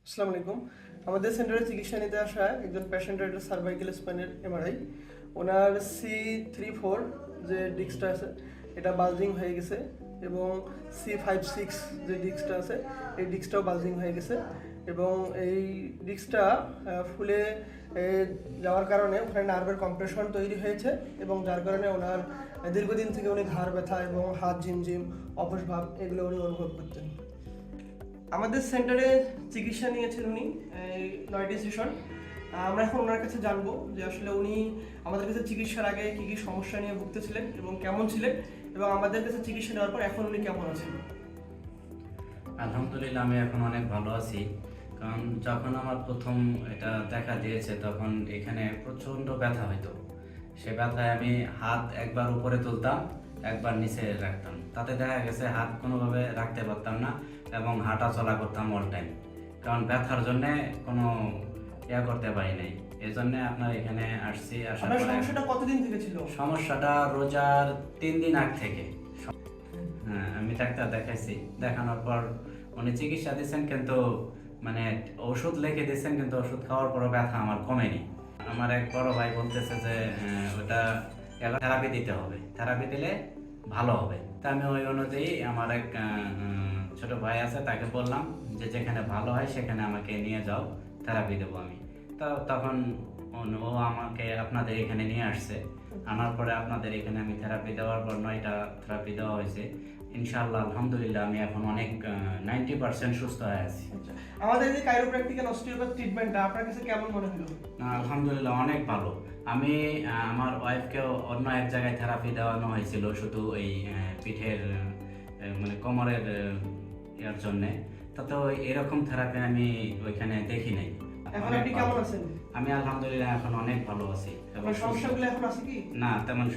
আসসালামু আলাইকুম। আমাদের সেন্টারে চিকিৎসা নিতে আসা একজন পেশেন্টের সার্ভাইকেল স্পাইনের এমআরআই। ওনার C3-4 যে ডিস্কটা আছে এটা বালজিং হয়ে গেছে এবং C5-6 যে ডিস্কটা আছে এই ডিস্কটাও বালজিং হয়ে গেছে এবং এই ডিস্কটা ফুলে যাওয়ার কারণে ওখানে নার্ভের কম্প্রেশন তৈরি হয়েছে এবং যার কারণে ওনার দীর্ঘদিন থেকে উনি ঘাড় ব্যথা এবং হাত ঝিমঝিম অবশ ভাব এগুলো উনি অনুভব করতেন। আমাদের সেন্টারে চিকিৎসা নিয়েছেন উনি 9টি সেশন। আমরা এখন ওনার কাছে জানবো যে আসলে উনি আমাদের কাছে চিকিৎসার আগে কী কী সমস্যা নিয়ে ভুগতেছিলেন এবং কেমন ছিলেন এবং আমাদের কাছে চিকিৎসা নেওয়ার পর এখন উনি কেমন আছেন। আলহামদুলিল্লাহ, আমি এখন অনেক ভালো আছি। কারণ যখন আমার প্রথম এটা দেখা দিয়েছে তখন এখানে প্রচণ্ড ব্যথা হইতো। সে ব্যথায় আমি হাত একবার উপরে তুলতাম, একবার নিচে রাখতাম, তাতে দেখা গেছে হাত কোনোভাবে রাখতে পারতাম না এবং হাঁটা চলা করতাম অল টাইম। কারণ ব্যথার জন্যে কোনো করতে পারি নাই। এই জন্যে আপনার এখানে আসছি। আপনার সমস্যাটা কতদিন থেকে ছিল? সমস্যাটা রোজার 3 দিন আগ থেকে। হ্যাঁ, আমি ডাক্তার দেখাইছি, দেখানোর পর উনি চিকিৎসা দিচ্ছেন, কিন্তু মানে ওষুধ লিখে দিচ্ছেন, কিন্তু ওষুধ খাওয়ার পরও ব্যথা আমার কমেনি। আমার এক বড় ভাই বলতেছে যে ওটা থেরাপি দিতে হবে, থেরাপি দিলে ভালো হবে। তা আমি ওই অনুযায়ী আমার এক ছোট ভাই আছে, তাকে বললাম যে যেখানে ভালো হয় সেখানে আমাকে নিয়ে যাও, থেরাপি দেবো আমি। তো তখন ও আমাকে আপনাদের এখানে নিয়ে আসছে। আনার পরে আপনাদের এখানে আমি থেরাপি দেওয়ার পর 9টা থেরাপি দেওয়া হয়েছে। ইনশাআল্লাহ আলহামদুলিল্লাহ আমি এখন অনেক 90% সুস্থ হয়ে আছি। আমাদের যে কাইরোপ্র্যাকটিক্যাল অস্টিওপ্যাথ ট্রিটমেন্টটা আপনার কাছে কেমন মনে হলো? আলহামদুলিল্লাহ অনেক ভালো। আমি আমার ওয়াইফকেও অন্য এক জায়গায় থেরাপি দেওয়ানো হয়েছিল, শুধু এই পিঠের মানে কোমরের ইয়ার জন্যে। তাতেও এরকম থেরাপি আমি ওইখানে দেখি নাই। এখন আপনি কেমন আছেন? আমি আলহামদুলিল্লাহ এখন অনেক ভালো আছি। আপনার সমস্যাগুলো এখন আছে কি? না, তেমন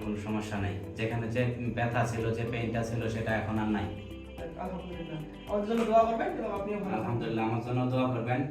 কোনো সমস্যা নাই। যেখানে যে ব্যথা ছিল, যে পেইনটা ছিল, সেটা এখন আর নাই। আলহামদুলিল্লাহ। আমাদের জন্য দোয়া করবেন এবং আপনিও ভালো থাকবেন। আলহামদুলিল্লাহ, আমার জন্য দোয়া করবেন।